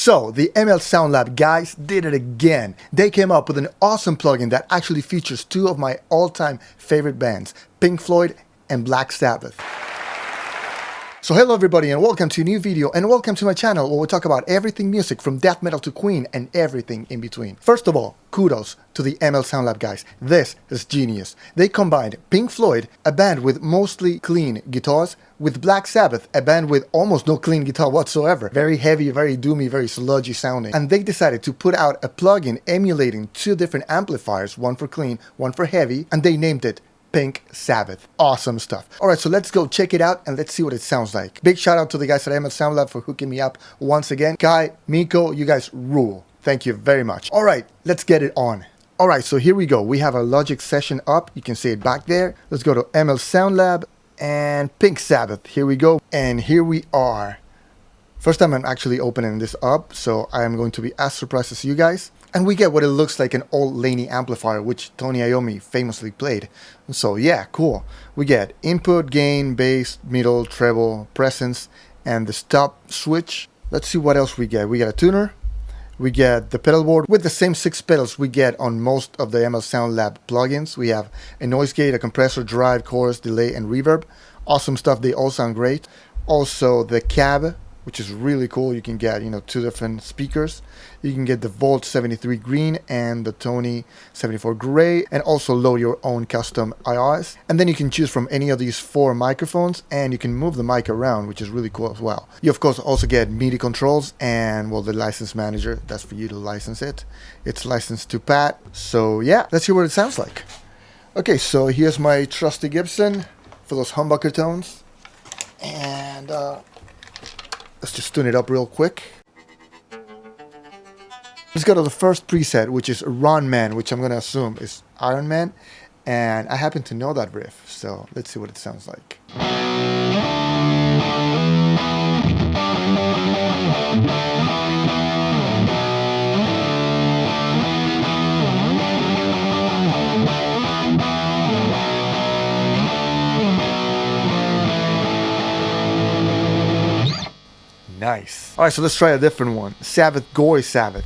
So, the ML Sound Lab guys did it again. They came up with an awesome plugin that actually features two of my all-time favorite bands, Pink Floyd and Black Sabbath. So hello everybody and welcome to a new video and welcome to my channel where we talk about everything music from death metal to Queen and everything in between. First of all, kudos to the ML Sound Lab guys. This is genius. They combined Pink Floyd, a band with mostly clean guitars, with Black Sabbath, a band with almost no clean guitar whatsoever. Very heavy, very doomy, very sludgy sounding. And they decided to put out a plugin emulating two different amplifiers, one for clean, one for heavy, and they named it Pink Sabbath. Awesome stuff. Alright, so let's go check it out and let's see what it sounds like. Big shout out to the guys at ML Sound Lab for hooking me up once again. Kai, Miko, you guys rule. Thank you very much. Alright, let's get it on. Alright, so here we go. We have our Logic session up. You can see it back there. Let's go to ML Sound Lab and Pink Sabbath. Here we go. And here we are. First time I'm actually opening this up, so I am going to be as surprised as you guys. And we get what it looks like an old Laney amplifier, which Tony Iommi famously played. So yeah, cool. We get input, gain, bass, middle, treble, presence, and the stop switch. Let's see what else we get. We get a tuner. We get the pedal board with the same 6 pedals we get on most of the ML Sound Lab plugins. We have a noise gate, a compressor, drive, chorus, delay, and reverb. Awesome stuff. They all sound great. Also the cab, which is really cool. You can get, 2 different speakers. You can get the Volt 73 green and the Tony 74 gray, and also load your own custom IRs. And then you can choose from any of these 4 microphones, and you can move the mic around, which is really cool as well. You of course also get MIDI controls and, well, the license manager. That's for you to license it. It's licensed to Pat. So yeah, let's hear what it sounds like. Okay, so here's my trusty Gibson for those humbucker tones. And let's just tune it up real quick. Let's go to the first preset, which is Ron Man, which I'm going to assume is Iron Man. And I happen to know that riff, so let's see what it sounds like. Nice. Alright, so let's try a different one. Sabbath, Gory Sabbath.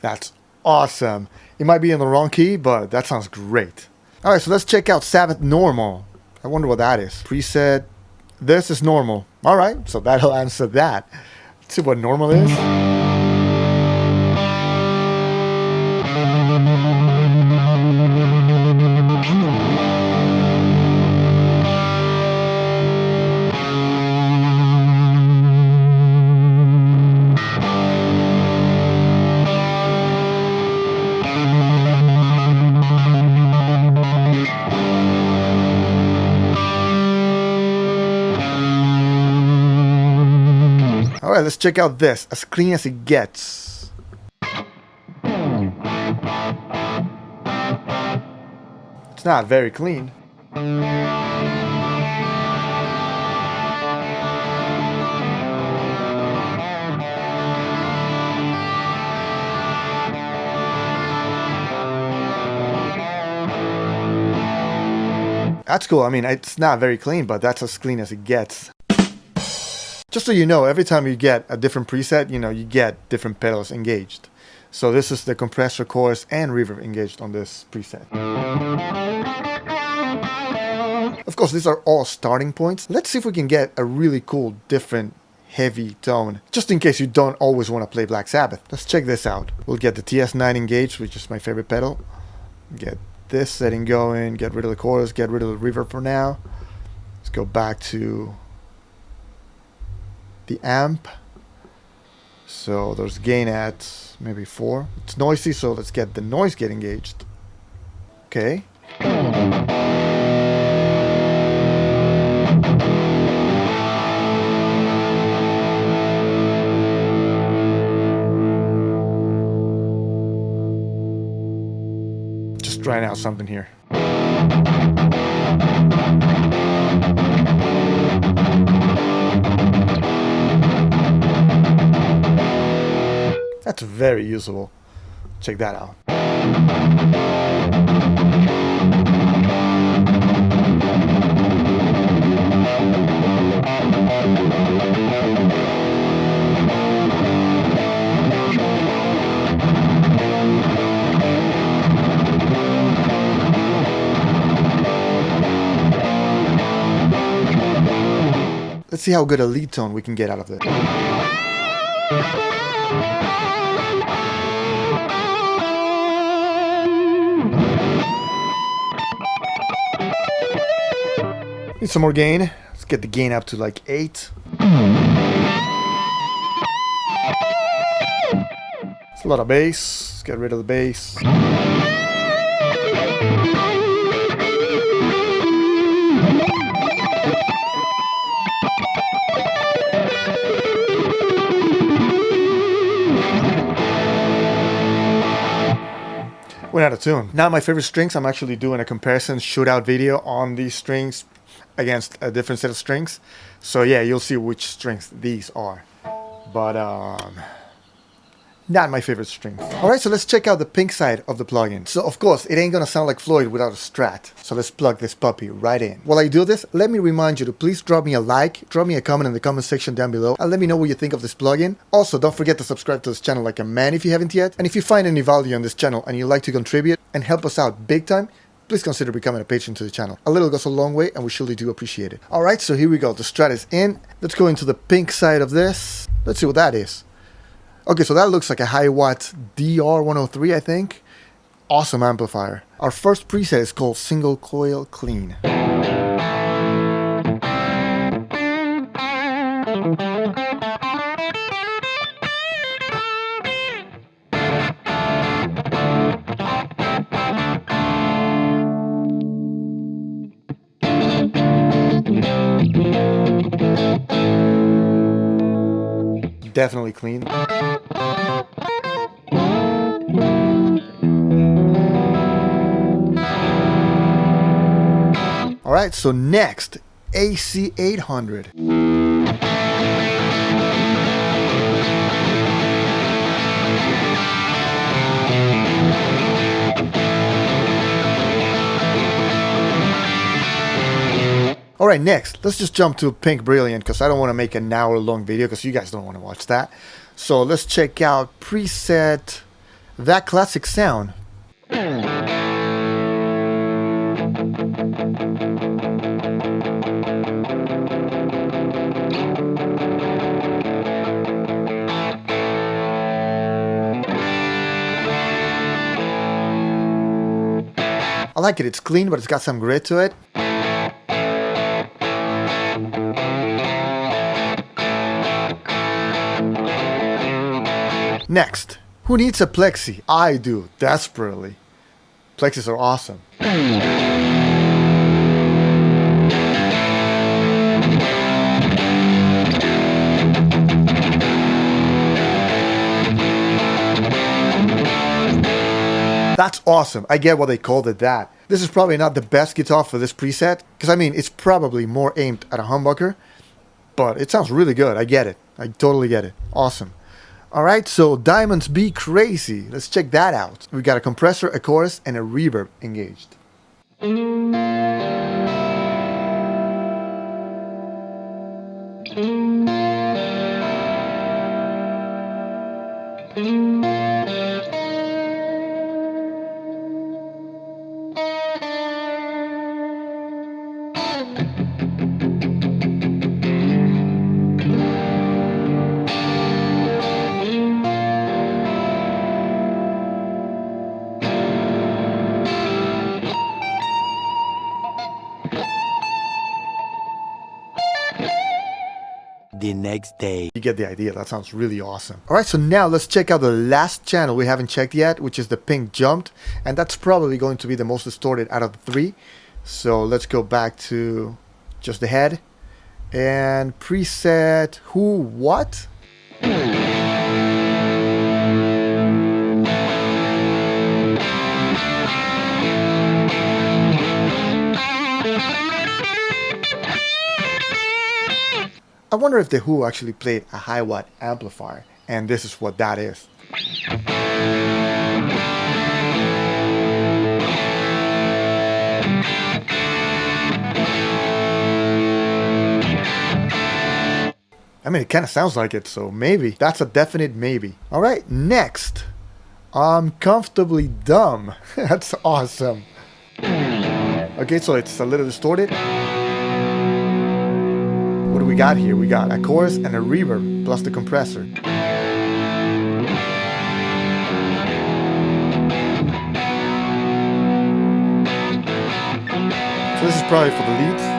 That's awesome. It might be in the wrong key, but that sounds great. Alright, so let's check out Sabbath Normal. I wonder what that is. Preset. This is normal. Alright, so that'll answer that. Let's see what normal is. Alright, let's check out this, as clean as it gets. It's not very clean. That's cool. I mean, it's not very clean, but that's as clean as it gets. Just so you know, every time you get a different preset, you get different pedals engaged. So this is the compressor, chorus, and reverb engaged on this preset. Of course, these are all starting points. Let's see if we can get a really cool, different, heavy tone, just in case you don't always want to play Black Sabbath. Let's check this out. We'll get the TS9 engaged, which is my favorite pedal. Get this setting going, get rid of the chorus, get rid of the reverb for now. Let's go back to the amp. So there's gain at maybe 4. It's noisy, so let's get the noise gate engaged. Okay. trying out something here. That's very usable. Check that out. Let's see how good a lead tone we can get out of this. Need some more gain. Let's get the gain up to like 8. It's a lot of bass. Let's get rid of the bass. Went out of tune. Now my favorite strings, I'm actually doing a comparison shootout video on these strings against a different set of strings. So yeah, you'll see which strings these are. But not my favorite strings. Alright, so let's check out the pink side of the plugin. So of course, it ain't gonna sound like Floyd without a Strat. So let's plug this puppy right in. While I do this, let me remind you to please drop me a like, drop me a comment in the comment section down below, and let me know what you think of this plugin. Also, don't forget to subscribe to this channel like a man if you haven't yet. And if you find any value on this channel and you'd like to contribute and help us out big time, please consider becoming a patron to the channel. A little goes a long way and we surely do appreciate it. Alright, so here we go. The Strat is in. Let's go into the pink side of this. Let's see what that is. Okay, so that looks like a high watt DR103, I think. Awesome amplifier. Our first preset is called Single Coil Clean. Definitely clean. Alright, so next, AC800. Alright, next, let's just jump to Pink Brilliant because I don't want to make an hour-long video because you guys don't want to watch that. So let's check out preset That Classic Sound. I like it, it's clean, but it's got some grit to it. Next, who needs a plexi? I do, desperately. Plexis are awesome. That's awesome. I get why they called it that. This is probably not the best guitar for this preset, because I mean, it's probably more aimed at a humbucker, but it sounds really good. I get it. I totally get it. Awesome. Alright, so Diamonds Be Crazy. Let's check that out. We got a compressor, a chorus, and a reverb engaged. The next day. You get the idea. That sounds really awesome. Alright, so now let's check out the last channel we haven't checked yet, which is the Pink Jumped. And that's probably going to be the most distorted out of the three. So let's go back to just the head. And preset Who What? I wonder if the Who actually played a high watt amplifier, and this is what that is. I mean, it kind of sounds like it, so maybe. That's a definite maybe. All right, next. I'm comfortably dumb. That's awesome. Okay, so it's a little distorted. What do we got here? We got a chorus and a reverb plus the compressor. So this is probably for the leads.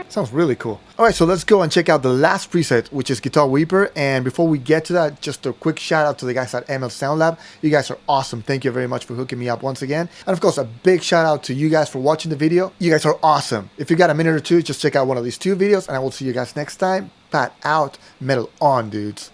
Sounds really cool. Alright, so let's go and check out the last preset, which is Guitar Weeper. And before we get to that, just a quick shout out to the guys at ML Sound Lab. You guys are awesome. Thank you very much for hooking me up once again. And of course, a big shout out to you guys for watching the video. You guys are awesome. If you got a minute or two, just check out one of these 2 videos, and I will see you guys next time. Pat out, metal on, dudes.